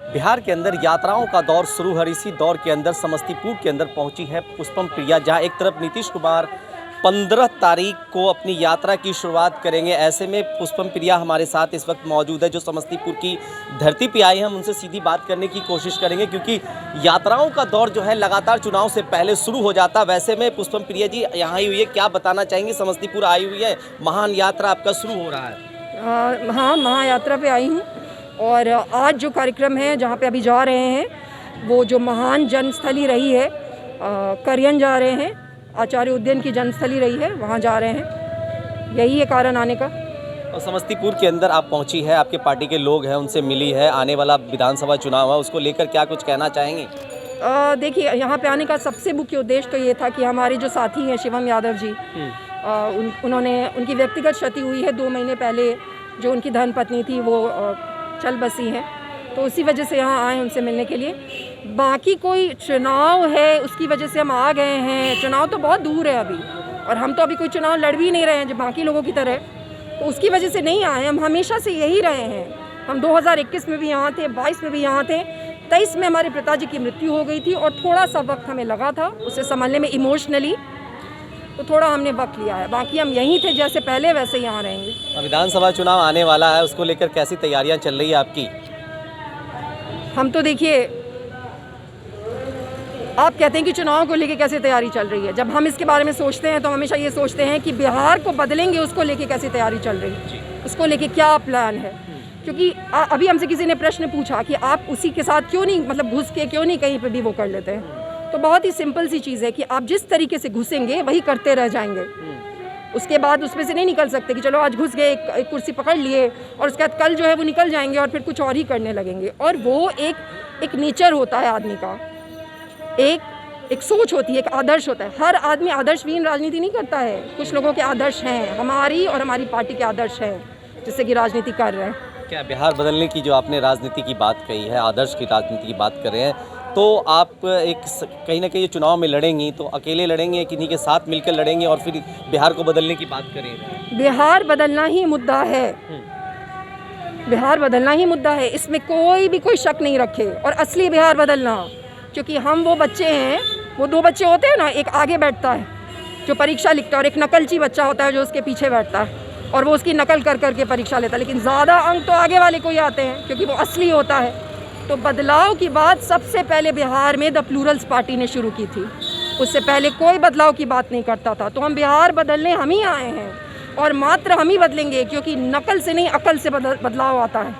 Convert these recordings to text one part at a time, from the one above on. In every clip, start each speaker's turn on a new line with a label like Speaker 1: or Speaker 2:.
Speaker 1: बिहार के अंदर यात्राओं का दौर शुरू है। इसी दौर के अंदर समस्तीपुर के अंदर पहुंची है पुष्पम प्रिया, जहां एक तरफ नीतीश कुमार 15 तारीख को अपनी यात्रा की शुरुआत करेंगे। ऐसे में पुष्पम प्रिया हमारे साथ इस वक्त मौजूद है, जो समस्तीपुर की धरती पे आई हैं। हम उनसे सीधी बात करने की कोशिश करेंगे, क्योंकि यात्राओं का दौर जो है लगातार चुनाव से पहले शुरू हो जाता है। वैसे में पुष्पम प्रिया जी यहाँ आई हुई है, क्या बताना चाहेंगे? समस्तीपुर आई हुई है, महान यात्रा आपका शुरू हो रहा है।
Speaker 2: हाँ, महायात्रा पे आई हूँ और आज जो कार्यक्रम है जहाँ पे अभी जा रहे हैं, वो जो महान जन्मस्थली रही है, करियन जा रहे हैं, आचार्य उद्यान की जन्मस्थली रही है, वहाँ जा रहे हैं। यही है कारण आने का।
Speaker 1: और समस्तीपुर के अंदर आप पहुंची है, आपके पार्टी के लोग हैं, उनसे मिली है, आने वाला विधानसभा चुनाव है, उसको लेकर क्या कुछ कहना चाहेंगे?
Speaker 2: देखिए, यहाँ पे आने का सबसे मुख्य उद्देश्य तो ये था कि हमारे जो साथी हैं शिवम यादव जी, उनकी व्यक्तिगत क्षति हुई है 2 महीने पहले। जो उनकी धर्मपत्नी थी वो चल बसी हैं, तो उसी वजह से यहाँ आए उनसे मिलने के लिए। बाकी कोई चुनाव है उसकी वजह से हम आ गए हैं। चुनाव तो बहुत दूर है अभी, और हम तो अभी कोई चुनाव लड़ भी नहीं रहे हैं जो बाकी लोगों की तरह, तो उसकी वजह से नहीं आए। हम हमेशा से यही रहे हैं। हम 2021 में भी यहाँ थे, 22 में भी यहाँ थे, 23 में हमारे पिताजी की मृत्यु हो गई थी और थोड़ा सा वक्त हमें लगा था उसे संभालने में इमोशनली, तो थोड़ा हमने वक्त लिया है। बाकी हम यहीं थे जैसे पहले, वैसे यहाँ रहेंगे।
Speaker 1: विधानसभा चुनाव आने वाला है, उसको लेकर कैसी तैयारियां चल रही है आपकी?
Speaker 2: हम तो देखिए, आप कहते हैं कि चुनाव को लेके कैसे तैयारी चल रही है, जब हम इसके बारे में सोचते हैं तो हमेशा ये सोचते हैं कि बिहार को बदलेंगे, उसको लेके कैसी तैयारी चल रही है, उसको लेके क्या प्लान है। क्योंकि अभी हमसे किसी ने प्रश्न पूछा कि आप उसी के साथ क्यों नहीं, मतलब घुस के क्यों नहीं कहीं पे भी वो कर लेते हैं। तो बहुत ही सिंपल सी चीज़ है कि आप जिस तरीके से घुसेंगे वही करते रह जाएंगे। उसके बाद उसमें से नहीं निकल सकते कि चलो आज घुस गए, एक कुर्सी पकड़ लिए और उसके बाद कल जो है वो निकल जाएंगे और फिर कुछ और ही करने लगेंगे। और वो एक नेचर होता है आदमी का, एक सोच होती है, एक आदर्श होता है। हर आदमी आदर्शहीन राजनीति नहीं करता है। कुछ लोगों के आदर्श हैं, हमारी और हमारी पार्टी के आदर्श हैं, जिससे कि राजनीति कर रहे हैं।
Speaker 1: क्या बिहार बदलने की जो आपने राजनीति की बात कही है, आदर्श की राजनीति की बात कर रहे हैं, तो आप कहीं ना कहीं चुनाव में लड़ेंगी तो अकेले लड़ेंगे, किन्हीं के साथ मिलकर लड़ेंगे और फिर बिहार को बदलने की बात करें?
Speaker 2: बिहार बदलना ही मुद्दा है। बिहार बदलना ही मुद्दा है, इसमें कोई भी कोई शक नहीं रखे। और असली बिहार बदलना, क्योंकि हम वो बच्चे हैं, वो 2 बच्चे होते हैं ना, एक आगे बैठता है जो परीक्षा लिखता है और एक नकलची बच्चा होता है जो उसके पीछे बैठता है और वो उसकी नकल कर करके परीक्षा लेता है। लेकिन ज़्यादा अंक तो आगे वाले को ही आते हैं क्योंकि वो असली होता है। तो बदलाव की बात सबसे पहले बिहार में द प्लूरल्स पार्टी ने शुरू की थी। उससे पहले कोई बदलाव की बात नहीं करता था। तो हम बिहार बदलने हम ही आए हैं और मात्र हम ही बदलेंगे, क्योंकि नकल से नहीं अकल से बदलाव आता है।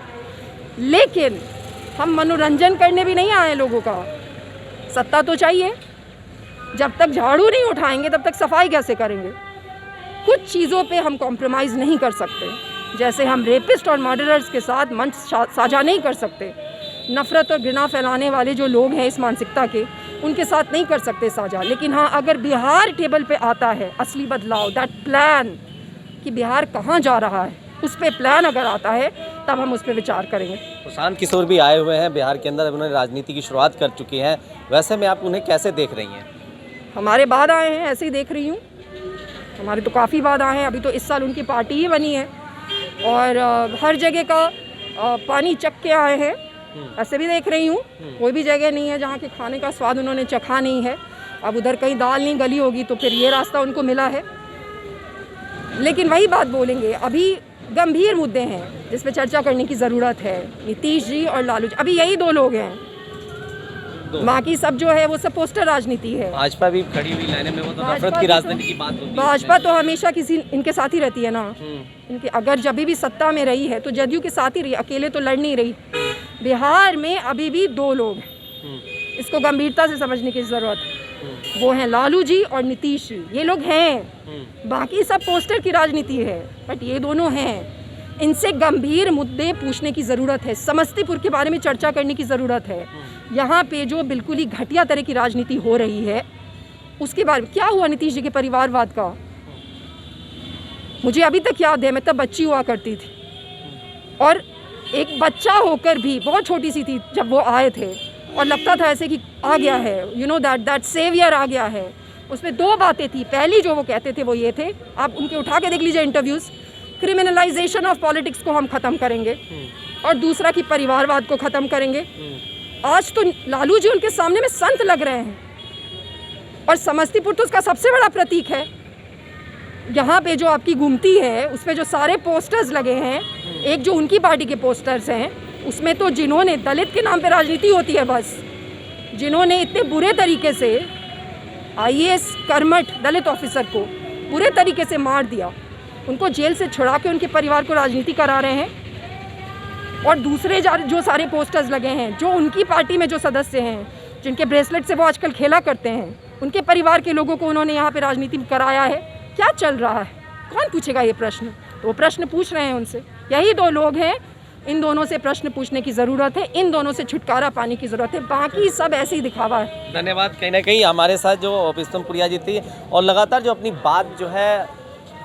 Speaker 2: लेकिन हम मनोरंजन करने भी नहीं आए लोगों का। सत्ता तो चाहिए। जब तक झाड़ू नहीं उठाएंगे तब तक सफाई कैसे करेंगे? कुछ चीज़ों पे हम कॉम्प्रोमाइज़ नहीं कर सकते। जैसे हम रेपिस्ट और मर्डरर्स के साथ मंच साझा नहीं कर सकते। नफ़रत और घृणा फैलाने वाले जो लोग हैं इस मानसिकता के, उनके साथ नहीं कर सकते साझा। लेकिन हाँ, अगर बिहार टेबल पे आता है असली बदलाव, दैट प्लान कि बिहार कहाँ जा रहा है, उस पर प्लान अगर आता है तब हम उस पर विचार करेंगे।
Speaker 1: प्रशांत किशोर भी आए हुए हैं बिहार के अंदर, उन्होंने राजनीति की शुरुआत कर चुकी हैं। वैसे में आप उन्हें कैसे देख रही हैं?
Speaker 2: हमारे बाद आए हैं, ऐसे ही देख रही हूँ। हमारे तो काफ़ी बाद आए हैं। अभी तो इस साल उनकी पार्टी ही बनी है और हर जगह का पानी चख के आए हैं, ऐसे भी देख रही हूँ। कोई भी जगह नहीं है जहाँ के खाने का स्वाद उन्होंने चखा नहीं है। अब उधर कहीं दाल नहीं गली होगी तो फिर ये रास्ता उनको मिला है। लेकिन वही बात बोलेंगे, अभी गंभीर मुद्दे हैं जिस पे चर्चा करने की ज़रूरत है। नीतीश जी और लालू जी, अभी यही 2 लोग हैं। बाकी सब जो है वो सब पोस्टर राजनीति है।
Speaker 1: भाजपा भी खड़ी हुई लाइन में, वो तो नफरत की राजनीति की बात होती है।
Speaker 2: भाजपा तो हमेशा किसी इनके साथ ही रहती है ना। इनके अगर जब भी सत्ता में रही है तो जदयू के साथ ही रही, अकेले तो लड़ नहीं रही। बिहार में अभी भी 2 लोग हैं, इसको गंभीरता से समझने की ज़रूरत है। वो हैं लालू जी और नीतीश जी, ये लोग हैं। बाकी सब पोस्टर की राजनीति है, बट ये दोनों हैं। इनसे गंभीर मुद्दे पूछने की ज़रूरत है। समस्तीपुर के बारे में चर्चा करने की ज़रूरत है। यहाँ पे जो बिल्कुल ही घटिया तरह की राजनीति हो रही है, उसके बारे में क्या हुआ नीतीश जी के परिवारवाद का, मुझे अभी तक याद है। मैं तब बच्ची हुआ करती थी और एक बच्चा होकर भी बहुत छोटी सी थी जब वो आए थे और लगता था ऐसे कि आ गया है, यू नो दैट सेवियर आ गया है। उसमें 2 बातें थी। पहली जो वो कहते थे वो ये थे, आप उनके उठा के देख लीजिए इंटरव्यूज़, क्रिमिनलाइजेशन ऑफ पॉलिटिक्स को हम ख़त्म करेंगे और दूसरा कि परिवारवाद को ख़त्म करेंगे। आज तो लालू जी उनके सामने में संत लग रहे हैं और समस्तीपुर तो उसका सबसे बड़ा प्रतीक है। यहाँ पे जो आपकी गुमती है उस पे जो सारे पोस्टर्स लगे हैं, एक जो उनकी पार्टी के पोस्टर्स हैं उसमें तो जिन्होंने दलित के नाम पे राजनीति होती है, बस जिन्होंने इतने बुरे तरीके से आईएएस कर्मठ दलित ऑफिसर को बुरे तरीके से मार दिया, उनको जेल से छुड़ा के उनके परिवार को राजनीति करा रहे हैं। और दूसरे जो सारे पोस्टर्स लगे हैं जो उनकी पार्टी में जो सदस्य हैं, जिनके ब्रेसलेट से वो आजकल खेला करते हैं, उनके परिवार के लोगों को उन्होंने यहाँ पे राजनीति कराया है। क्या चल रहा है? कौन पूछेगा ये प्रश्न? तो वो प्रश्न पूछ रहे हैं उनसे। यही दो लोग हैं, इन दोनों से प्रश्न पूछने की ज़रूरत है, इन दोनों से छुटकारा पाने की ज़रूरत है, बाकी सब ऐसे ही दिखावा है।
Speaker 1: धन्यवाद। कहीं ना कहीं हमारे साथ जो पुष्पम प्रिया जी थी और लगातार जो अपनी बात जो है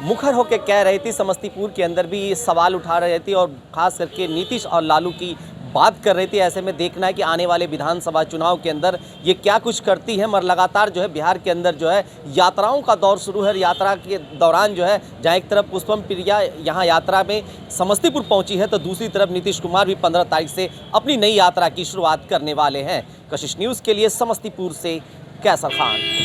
Speaker 1: मुखर होकर कह रही थी, समस्तीपुर के अंदर भी सवाल उठा रही थी और ख़ास करके नीतीश और लालू की बात कर रही थी। ऐसे में देखना है कि आने वाले विधानसभा चुनाव के अंदर ये क्या कुछ करती है। मगर लगातार जो है बिहार के अंदर जो है यात्राओं का दौर शुरू है। यात्रा के दौरान जो है जहाँ एक तरफ पुष्पम प्रिया यहाँ यात्रा में समस्तीपुर पहुंची है तो दूसरी तरफ नीतीश कुमार भी 15 तारीख से अपनी नई यात्रा की शुरुआत करने वाले हैं। कशिश न्यूज़ के लिए समस्तीपुर से कैसर खान।